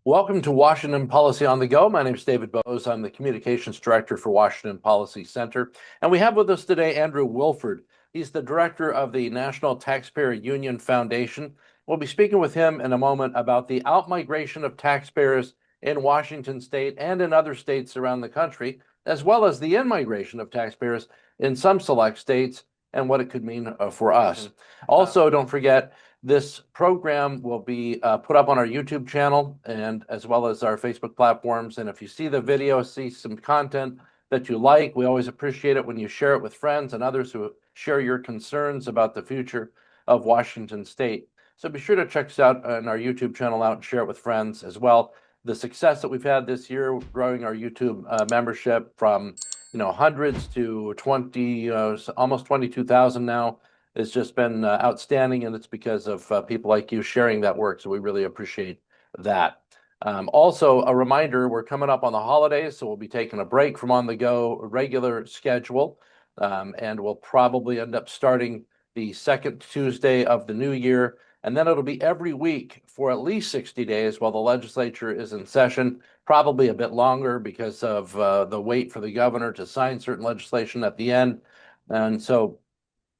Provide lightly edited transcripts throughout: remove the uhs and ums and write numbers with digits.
Welcome to Washington Policy on the Go. My name is David Bose. I'm the Communications Director for Washington Policy Center. And we have with us today Andrew Wilford. He's the Director of the National Taxpayer Union Foundation. We'll be speaking with him in a moment about the outmigration of taxpayers in Washington state and in other states around the country, as well as the in-migration of taxpayers in some select states and what it could mean for us. Also, don't forget, this program will be put up on our YouTube channel and as well as our Facebook platforms. And if you see the video, see some content that you like, we always appreciate it when you share it with friends and others who share your concerns about the future of Washington state. So be sure to check us out on our YouTube channel out and share it with friends as well. The success that we've had this year, growing our YouTube membership from hundreds to 20, almost 22,000 now, has just been outstanding, and it's because of people like you sharing that work, so we really appreciate that. Also, a reminder, we're coming up on the holidays, so we'll be taking a break from On the Go regular schedule, and we'll probably end up starting the second Tuesday of the new year, and then it'll be every week for at least 60 days while the legislature is in session, probably a bit longer because of the wait for the governor to sign certain legislation at the end. And so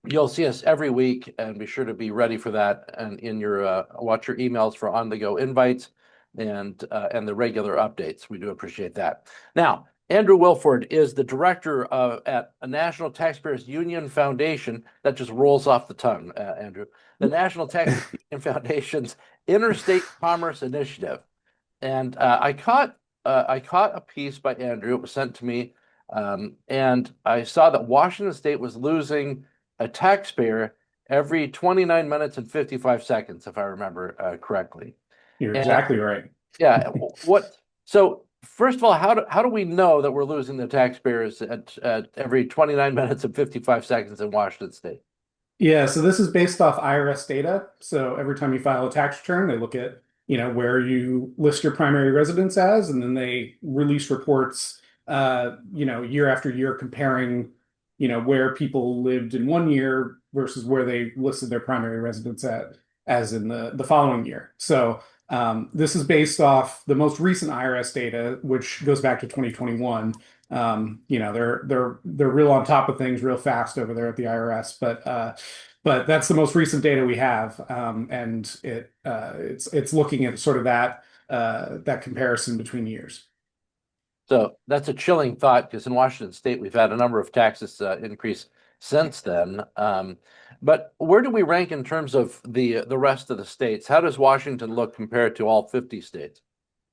you'll see us every week, and be sure to be ready for that and in your watch your emails for on-the-go invites and the regular updates. We do appreciate that. Now, Andrew Wilford is the director at a National Taxpayers Union Foundation. That just rolls off the tongue, Andrew. The National Taxpayers Union Foundation's Interstate Commerce Initiative. And I caught a piece by Andrew. It was sent to me, and I saw that Washington State was losing a taxpayer every 29 minutes and 55 seconds, if I remember correctly. You're exactly right. Yeah. So first of all, how do we know that we're losing the taxpayers at every 29 minutes and 55 seconds in Washington State? Yeah, so this is based off IRS data. So every time you file a tax return, they look at, where you list your primary residence as, and then they release reports, year after year comparing, where people lived in one year versus where they listed their primary residence at as in the following year. So this is based off the most recent IRS data, which goes back to 2021. They're real on top of things real fast over there at the IRS, but that's the most recent data we have, and it's looking at sort of that comparison between years. So that's a chilling thought, because in Washington State, we've had a number of taxes increase since then. But where do we rank in terms of the rest of the states? How does Washington look compared to all 50 states?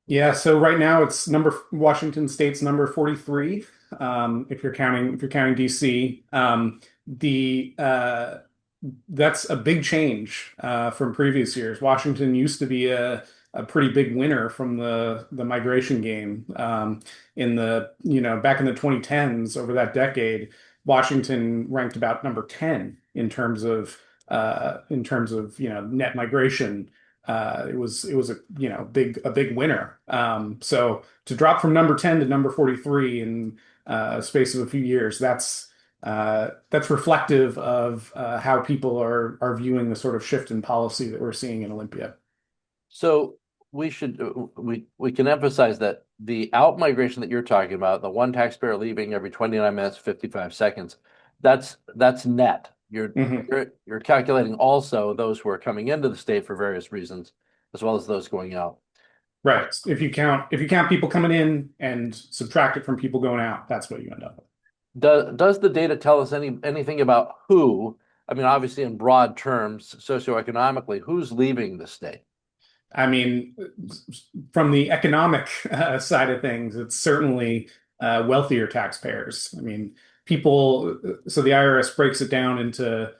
Yeah, so right now it's Washington State's number 43. If you're counting DC. The That's a big change from previous years. Washington used to be a pretty big winner from the migration game. Back in the 2010s, over that decade, Washington ranked about number 10 in terms of net migration. It was a big winner. So to drop from number 10 to number 43 in a space of a few years, that's reflective of how people are viewing the sort of shift in policy that we're seeing in Olympia. So we can emphasize that the out-migration that you're talking about, the one taxpayer leaving every 29 minutes, 55 seconds, that's net. You're calculating also those who are coming into the state for various reasons, as well as those going out. Right. If you count people coming in and subtract it from people going out, that's what you end up with. Does the data tell us anything about who, I mean, obviously in broad terms, socioeconomically, who's leaving the state? I mean, from the economic side of things, it's certainly wealthier taxpayers. I mean, so the IRS breaks it down into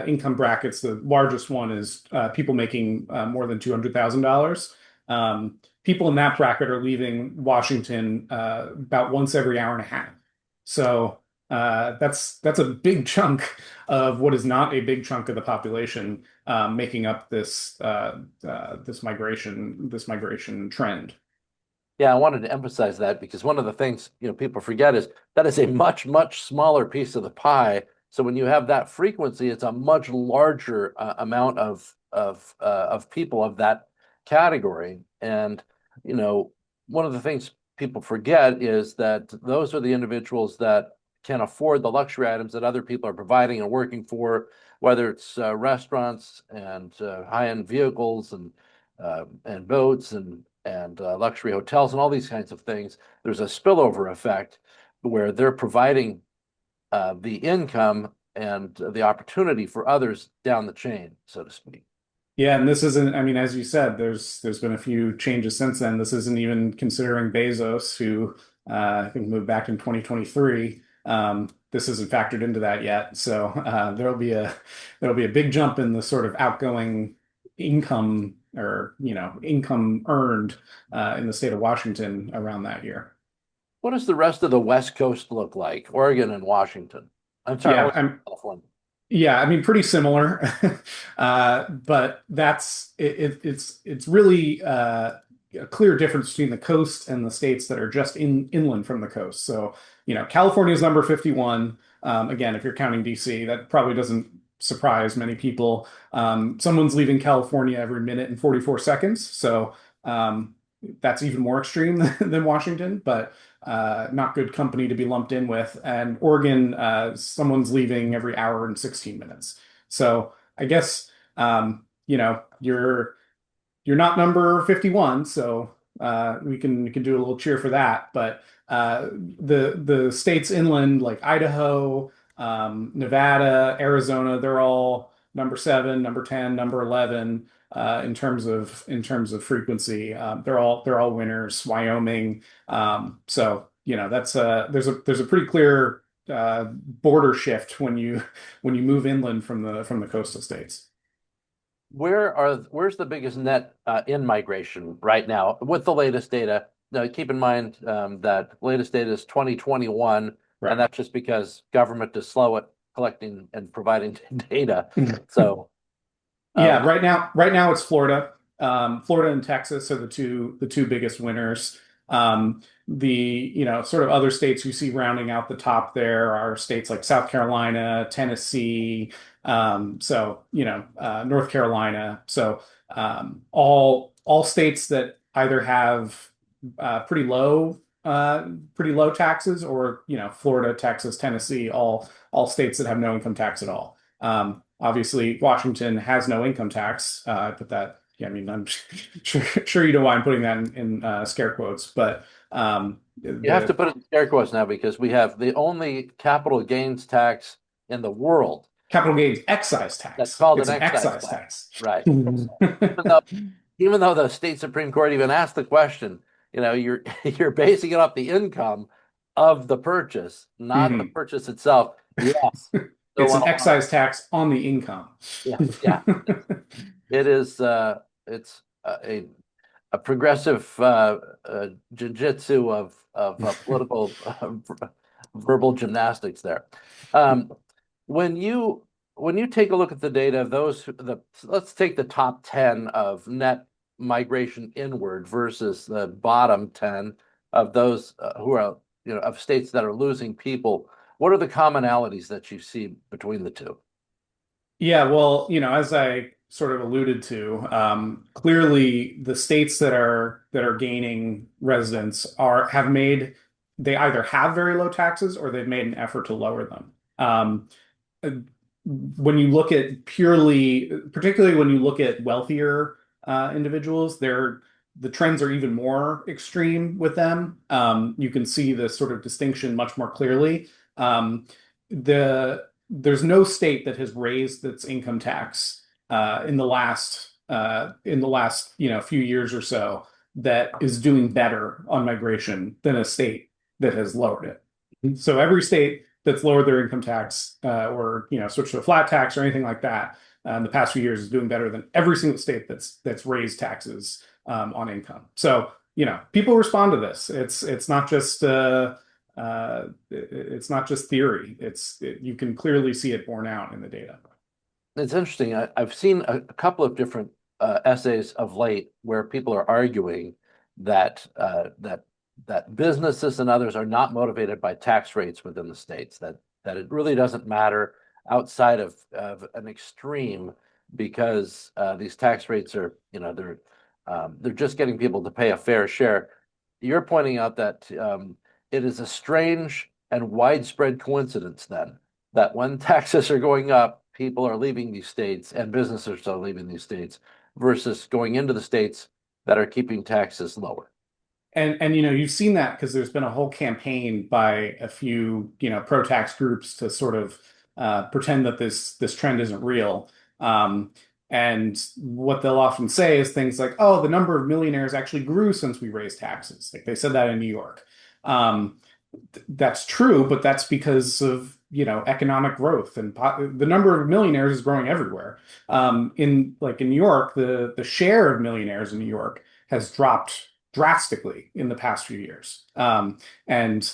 income brackets. The largest one is people making more than $200,000. People in that bracket are leaving Washington about once every hour and a half. So that's a big chunk of what is not a big chunk of the population making up this migration trend. Yeah, I wanted to emphasize that, because one of the things people forget is that is a much, much smaller piece of the pie. So when you have that frequency, it's a much larger amount of people of that category. And you know, one of the things people forget is that those are the individuals that can afford the luxury items that other people are providing and working for, whether it's restaurants and high-end vehicles and boats and luxury hotels and all these kinds of things. There's a spillover effect where they're providing the income and the opportunity for others down the chain, so to speak. Yeah, and this isn't, I mean, as you said, there's been a few changes since then. This isn't even considering Bezos, who I think moved back in 2023. This isn't factored into that yet. So there'll be a big jump in the sort of outgoing income or income earned in the state of Washington around that year. What does the rest of the West Coast look like? Oregon and Washington. I'm sorry, Yeah, Oregon, I'm California. Yeah, I mean, pretty similar, but it's really a clear difference between the coast and the states that are just inland from the coast. So, California is number 51. Again, if you're counting DC, that probably doesn't surprise many people. Someone's leaving California every minute and 44 seconds, so that's even more extreme than Washington, but not good company to be lumped in with. And Oregon, someone's leaving every hour and 16 minutes. So I guess you're not number 51, so we can do a little cheer for that. But the states inland like Idaho, Nevada, Arizona, they're all number 7, number 10, number 11 in terms of frequency. They're all winners. Wyoming. So that's there's a pretty clear border shift when you move inland from the coastal states. Where's the biggest net in migration right now with the latest data? Now, keep in mind that latest data is 2021, Right. and that's just because government is slow at collecting and providing data. So, Yeah, uh, right now it's Florida. Florida and Texas are the two biggest winners. The sort of other states you see rounding out the top there are states like South Carolina, Tennessee, North Carolina. So all states that either have pretty low taxes, or Florida, Texas, Tennessee, all states that have no income tax at all. Obviously, Washington has no income tax. I put that. Yeah, I mean, I'm sure you know why I'm putting that in scare quotes, but you have to the put it in scare quotes now because we have the only capital gains tax in the world capital gains excise that's tax. called It's an an excise excise tax. tax. Right. Even though even though the state Supreme Court even asked the question, you're you're basing it off the income of the purchase, not the Mhm. purchase itself. Yes, still It's want an to lie. excise tax on the income. Yeah, yeah. It is. It's a progressive jiu-jitsu of political verbal gymnastics there. Um, when you take a look at the data of let's take the top 10 of net migration inward versus the bottom 10 of those who are of states that are losing people. What are the commonalities that you see between the two? Yeah, well, as I sort of alluded to, clearly the states that are gaining residents they either have very low taxes or they've made an effort to lower them. Uh, when you look at particularly when you look at wealthier individuals, the trends are even more extreme with them. You can see the sort of distinction much more clearly. There's no state that has raised its income tax in the last few years or so that is doing better on migration than a state that has lowered it. So every state that's lowered their income tax or switched to a flat tax or anything like that in the past few years is doing better than every single state that's raised taxes on income. So people respond to this. It's not just theory. You can clearly see it borne out in the data. It's interesting. I've seen a couple of different essays of late where people are arguing that businesses and others are not motivated by tax rates within the states. That it really doesn't matter outside of an extreme because these tax rates are They're just getting people to pay a fair share. You're pointing out that it is a strange and widespread coincidence then that when taxes are going up, people are leaving these states and businesses are leaving these states versus going into the states that are keeping taxes lower. And you've seen that because there's been a whole campaign by a few pro-tax groups to sort of pretend that this trend isn't real. And what they'll often say is things like, "Oh, the number of millionaires actually grew since we raised taxes." Like they said that in New York. Um, that's true, but that's because of economic growth and the number of millionaires is growing everywhere. In New York, the share of millionaires in New York has dropped drastically in the past few years. And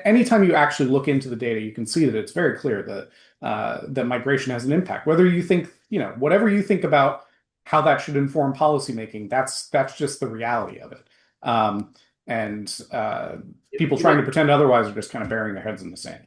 anytime you actually look into the data, you can see that it's very clear that migration has an impact. Whether you think, whatever you think about how that should inform policymaking, that's just the reality of it. And people You trying to make, pretend otherwise are just kind of burying their heads in the sand.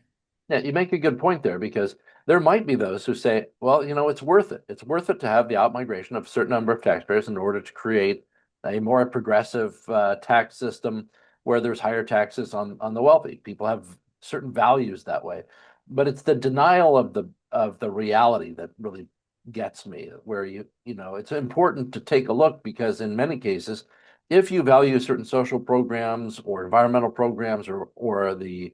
yeah, you make a good point there because there might be those who say, well, it's worth it. It's worth it to have the outmigration of a certain number of taxpayers in order to create a more progressive tax system where there's higher taxes on the wealthy. People have certain values that way, but it's the denial of the reality that really gets me. Where it's important to take a look because in many cases, if you value certain social programs or environmental programs or the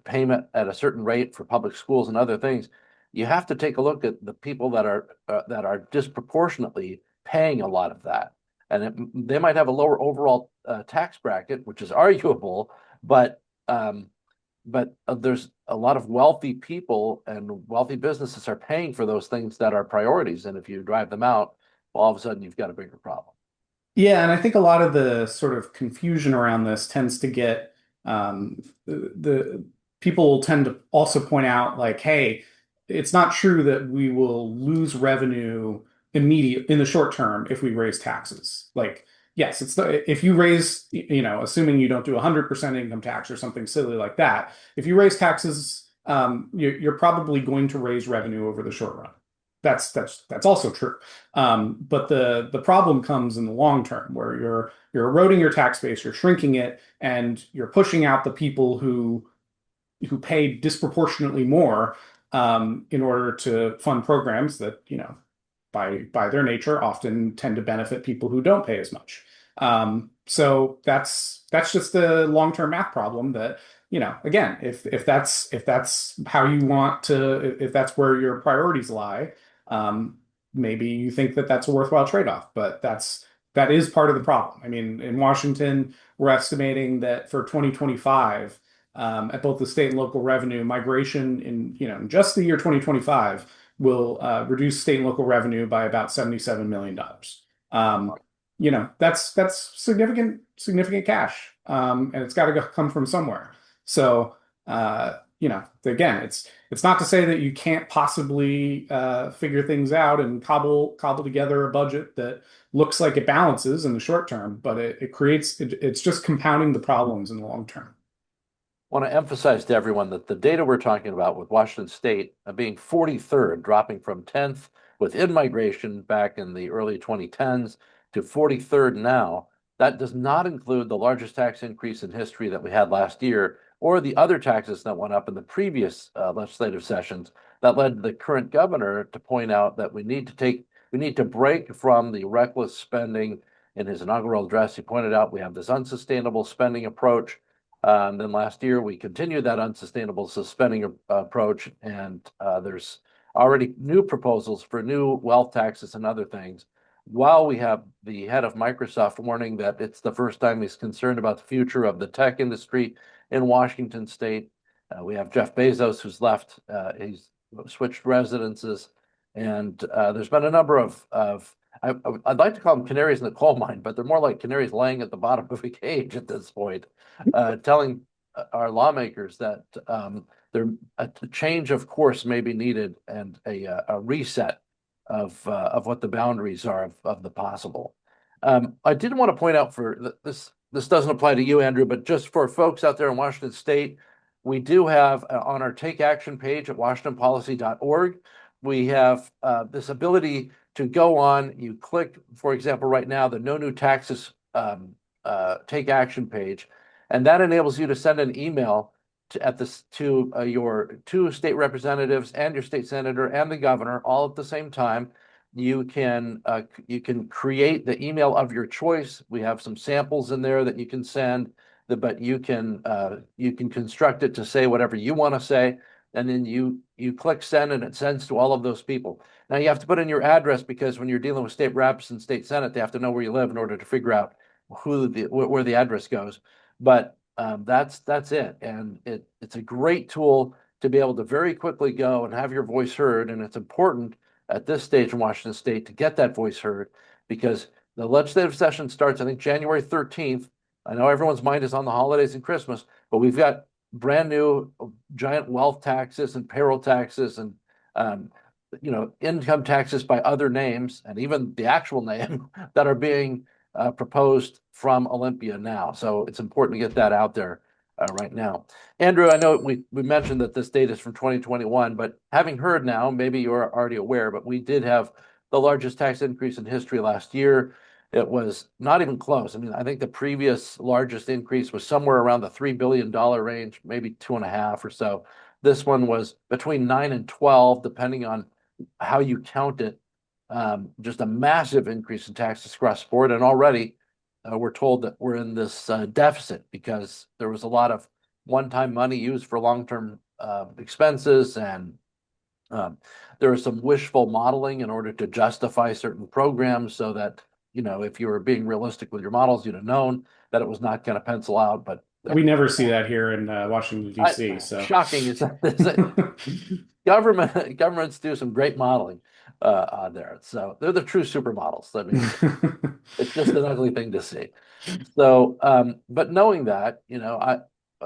payment at a certain rate for public schools and other things, you have to take a look at the people that are disproportionately paying a lot of that, and they might have a lower overall tax bracket, which is arguable, but there's a lot of wealthy people and wealthy businesses are paying for those things that are priorities, and if you drive them out, well, all of a sudden you've got a bigger problem. Yeah, and I think a lot of the sort of confusion around this tends to get the people tend to also point out like, hey, it's not true that we will lose revenue immediate in the short term if we raise taxes. Like, yes, if you raise, assuming you don't do 100% income tax or something silly like that, if you raise taxes, you're probably going to raise revenue over the short run. That's also true. But the problem comes in the long term where you're eroding your tax base, you're shrinking it, and you're pushing out the people who pay disproportionately more in order to fund programs that, by their nature, often tend to benefit people who don't pay as much. So that's just the long-term math problem that, again, if that's how you want to, if that's where your priorities lie, maybe you think that that's a worthwhile trade-off, but that is part of the problem. I mean, in Washington, we're estimating that for 2025, at both the state and local revenue, migration in just the year 2025 will reduce state and local revenue by about $77 million. That's significant cash, and it's got to come from somewhere. So, again, it's not to say that you can't possibly figure things out and cobble together a budget that looks like it balances in the short term, but it's just compounding the problems in the long term. Want to emphasize to everyone that the data we're talking about with Washington State being 43rd, dropping from 10th with in-migration back in the early 2010s to 43rd now, that does not include the largest tax increase in history that we had last year or the other taxes that went up in the previous legislative sessions that led the current governor to point out that we need to break from the reckless spending. In his inaugural address, he pointed out we have this unsustainable spending approach. Then last year, we continued that unsustainable spending approach, and there's already new proposals for new wealth taxes and other things. While we have the head of Microsoft warning that it's the first time he's concerned about the future of the tech industry in Washington State, we have Jeff Bezos who's left. He's switched residences, and there's been a number of I'd like to call them canaries in the coal mine, but they're more like canaries laying at the bottom of a cage at this point, telling our lawmakers that a change of course may be needed and a reset of what the boundaries are of the possible. I did want to point out this doesn't apply to you, Andrew, but just for folks out there in Washington State, we do have on our Take Action page at washingtonpolicy.org, we have this ability to go on, you click, for example, right now, the no new taxes take action page, and that enables you to send an email to your two state representatives and your state senator and the governor all at the same time. You can create the email of your choice. We have some samples in there that you can send, but you can construct it to say whatever you want to say, and then you click send, and it sends to all of those people. Now you have to put in your address, because when you're dealing with state reps and state senate, they have to know where you live in order to figure out where the address goes. But that's it, and it's a great tool to be able to very quickly go and have your voice heard. And it's important at this stage in Washington State to get that voice heard, because the legislative session starts, I think, January 13th. I know everyone's mind is on the holidays and Christmas, but we've got brand new giant wealth taxes and payroll taxes and income taxes by other names, and even the actual name that are being proposed from Olympia now. So it's important to get that out there right now. Andrew, I know we mentioned that this data is from 2021, but having heard now, maybe you're already aware, but we did have the largest tax increase in history last year. It was not even close. I mean, I think the previous largest increase was somewhere around the $3 billion range, maybe 2.5 or so. This one was between 9 and 12, depending on how you count it. Just a massive increase in taxes across the board. And already we're told that we're in this deficit because there was a lot of one-time money used for long-term expenses, and there was some wishful modeling in order to justify certain programs, so that, if you were being realistic with your models, you'd have known that it was not going to pencil out. But we never see that here in Washington, D.C. So shocking. Is governments do some great modeling on there. So they're the true supermodels. I mean, it's just an ugly thing to see. So, but knowing that,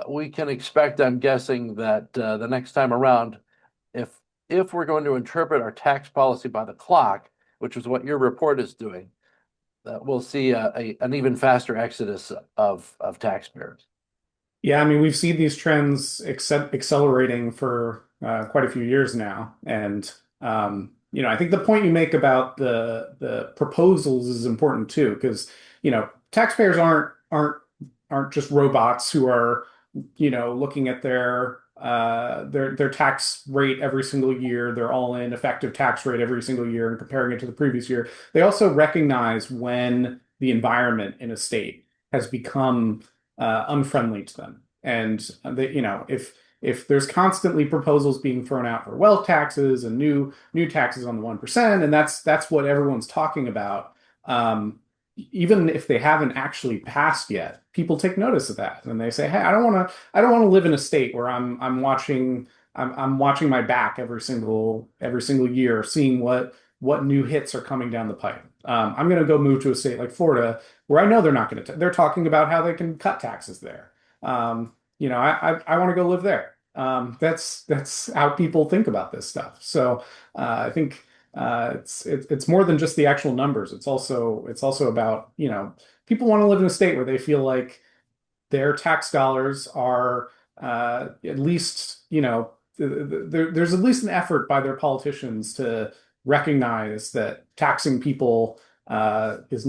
we can expect, I'm guessing, that the next time around, if we're going to interpret our tax policy by the clock, which is what your report is doing, we'll see an even faster exodus of taxpayers. Yeah, I mean, we've seen these trends accelerating for quite a few years now, and I think the point you make about the proposals is important too, because taxpayers aren't just robots who are looking at their tax rate every single year, their all-in effective tax rate every single year, and comparing it to the previous year. They also recognize when the environment in a state has become unfriendly to them. And if there's constantly proposals being thrown out for wealth taxes and new taxes on the 1%, and that's what everyone's talking about, even if they haven't actually passed yet, people take notice of that, and they say, "Hey, I don't want to live in a state where I'm watching my back every single year, seeing what new hits are coming down the pipe. I'm going to go move to a state like Florida, where I know they're not going to. They're talking about how they can cut taxes there. I want to go live there. That's how people think about this stuff. So I think it's more than just the actual numbers. It's also about people want to live in a state where they feel like their tax dollars are at least there's at least an effort by their politicians to recognize that taxing people is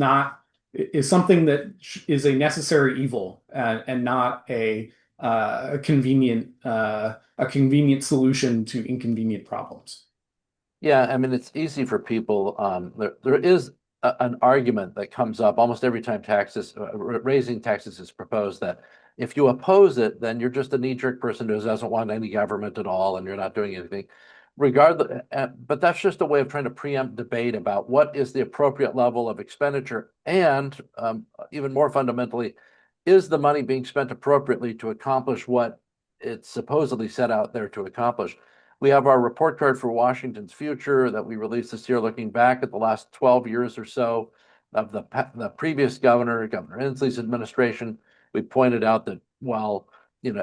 something that is a necessary evil, and not a convenient solution to inconvenient problems. Yeah, I mean, it's easy for people. There is an argument that comes up almost every time raising taxes is proposed, that if you oppose it, then you're just a knee-jerk person who doesn't want any government at all, and you're not doing anything. Regardless, but that's just a way of trying to preempt debate about what is the appropriate level of expenditure, and even more fundamentally, is the money being spent appropriately to accomplish what it's supposedly set out there to accomplish. We have our report card for Washington's future that we released this year, looking back at the last 12 years or so of the previous Governor Inslee's administration. We pointed out that while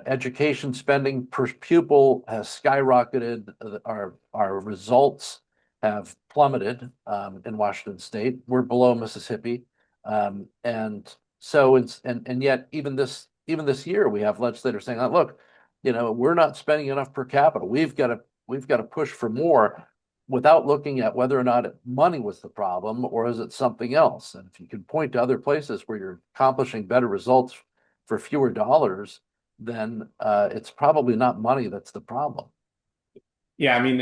education spending per pupil has skyrocketed, our results have plummeted in Washington State. We're below Mississippi, and yet even this year we have legislators saying, "Oh, look, we're not spending enough per capita. We've got to push for more." without looking at whether or not money was the problem or is it something else. And if you can point to other places where you're accomplishing better results for fewer dollars, then it's probably not money that's the problem. Yeah, I mean,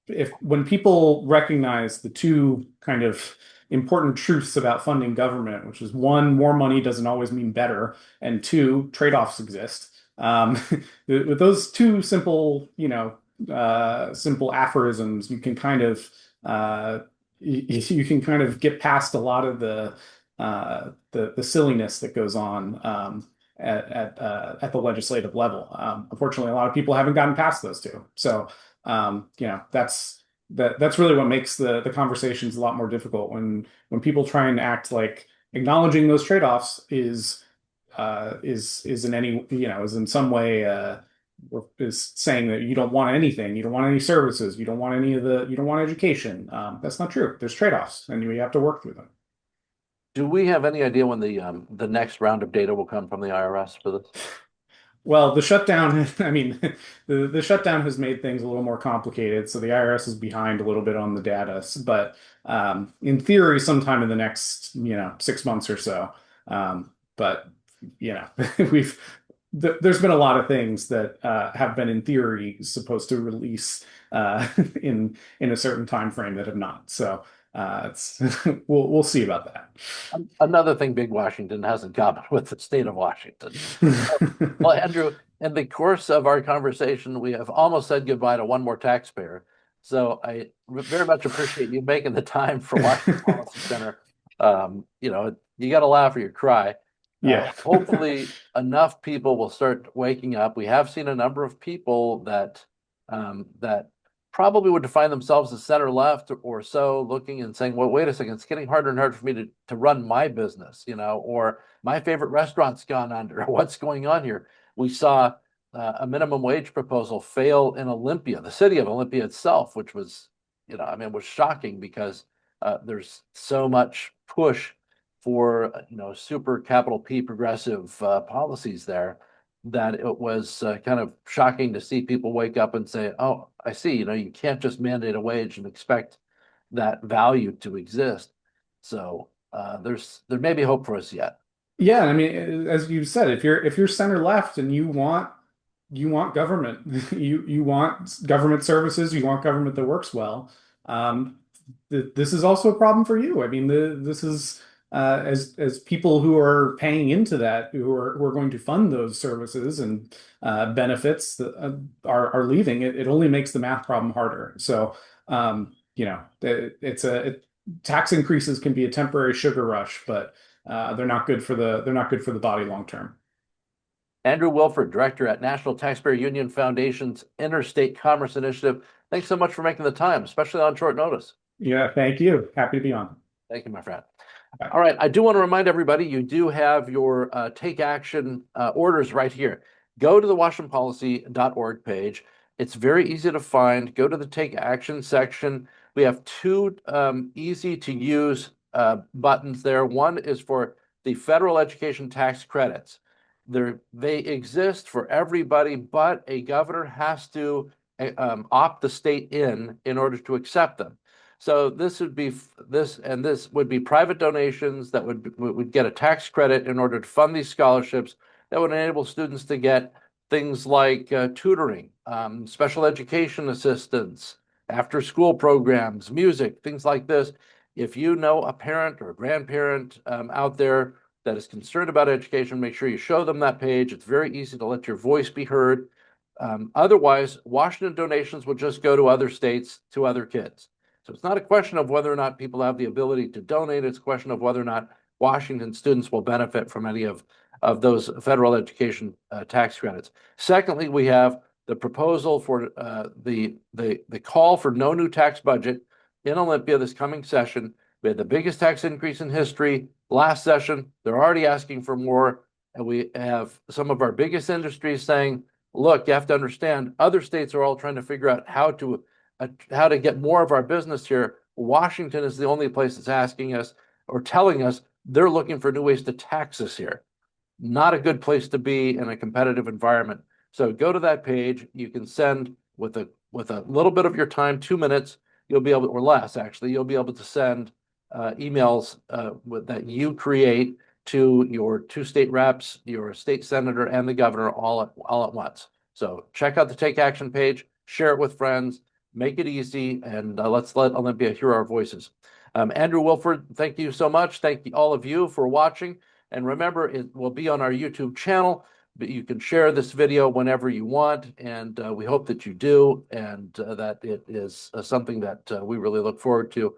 if when people recognize the two kind of important truths about funding government, which is one, more money doesn't always mean better, and two, trade-offs exist. With those two simple, simple aphorisms, you can kind of you can kind of get past a lot of the silliness that goes on at the legislative level. Unfortunately, a lot of people haven't gotten past those two. So that's really what makes the conversations a lot more difficult when people try and act like acknowledging those trade-offs is in any is in some way is saying that you don't want anything, you don't want any services, you don't want you don't want education. That's not true. There's trade-offs, and we have to work through them. Do we have any idea when the next round of data will come from the IRS for this? Well, the shutdown, I mean, the shutdown has made things a little more complicated. So the IRS is behind a little bit on the data, but in theory, sometime in the next, 6 months or so. But we've there's been a lot of things that have been in theory supposed to release in a certain time frame that have not. So it's we'll see about that. Another thing Big Washington has in common with the state of Washington. Well, Andrew, in the course of our conversation, we have almost said goodbye to one more taxpayer. So I very much appreciate you making the time for Washington Policy Center. You got to laugh or you cry. Yeah. Hopefully enough people will start waking up. We have seen a number of people that probably would define themselves as center left or so, looking and saying, well, wait a second, it's getting harder and harder for me to run my business, or my favorite restaurat's gone under. What's going on here? We saw a minimum wage proposal fail in Olympia, the city of Olympia itself, which was, was shocking because there's so much push for, super capital P progressive policies there, that it was kind of shocking to see people wake up and say, oh, I see, you can't just mandate a wage and expect that value to exist. So there may be hope for us yet. Yeah, I mean, as you said, if you're center left and you want government, you want government services, you want government that works well. This is also a problem for you. I mean, this is as people who are paying into that, who are going to fund those services and benefits that are leaving, it only makes the math problem harder. So, tax increases can be a temporary sugar rush, but they're not good for the body long term. Andrew Wilford, Director at National Taxpayer Union Foundation's Interstate Commerce Initiative. Thanks so much for making the time, especially on short notice. Yeah, thank you. Happy to be on. Thank you, my friend. All right, I do want to remind everybody, you do have your take action orders right here. Go to the WashingtonPolicy.org page. It's very easy to find. Go to the take action section. We have two easy to use buttons there. One is for the federal education tax credits. They exist for everybody, but a governor has to opt the state in order to accept them. So this would be private donations that would get a tax credit in order to fund these scholarships that would enable students to get things like tutoring, special education assistance, after school programs, music, things like this. If you know a parent or a grandparent out there that is concerned about education, make sure you show them that page. It's very easy to let your voice be heard. Otherwise, Washington donations will just go to other states, to other kids. So it's not a question of whether or not people have the ability to donate. It's a question of whether or not Washington students will benefit from any of those federal education tax credits. Secondly, we have the proposal for the call for no new tax budget in Olympia this coming session. We had the biggest tax increase in history last session. They're already asking for more. And we have some of our biggest industries saying, look, you have to understand, other states are all trying to figure out how to get more of our business here. Washington is the only place that's asking us or telling us they're looking for new ways to tax us here. Not a good place to be in a competitive environment. So go to that page. You can send with a little bit of your time, 2 minutes. you'll be able, or less actually, you'll be able to send emails that you create to your 2 state reps, your state senator, and the governor all at once. So check out the Take Action page, share it with friends, make it easy, and let's let Olympia hear our voices. Andrew Wilford, thank you so much. Thank you, all of you, for watching. And remember, it will be on our YouTube channel, but you can share this video whenever you want. And we hope that you do, and that it is something that we really look forward to.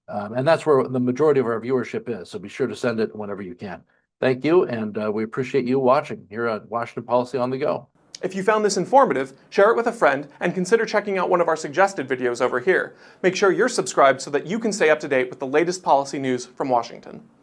And that's where the majority of our viewership is. So be sure to send it whenever you can. Thank you, and we appreciate you watching here at Washington Policy on the Go. If you found this informative, share it with a friend and consider checking out one of our suggested videos over here. Make sure you're subscribed so that you can stay up to date with the latest policy news from Washington.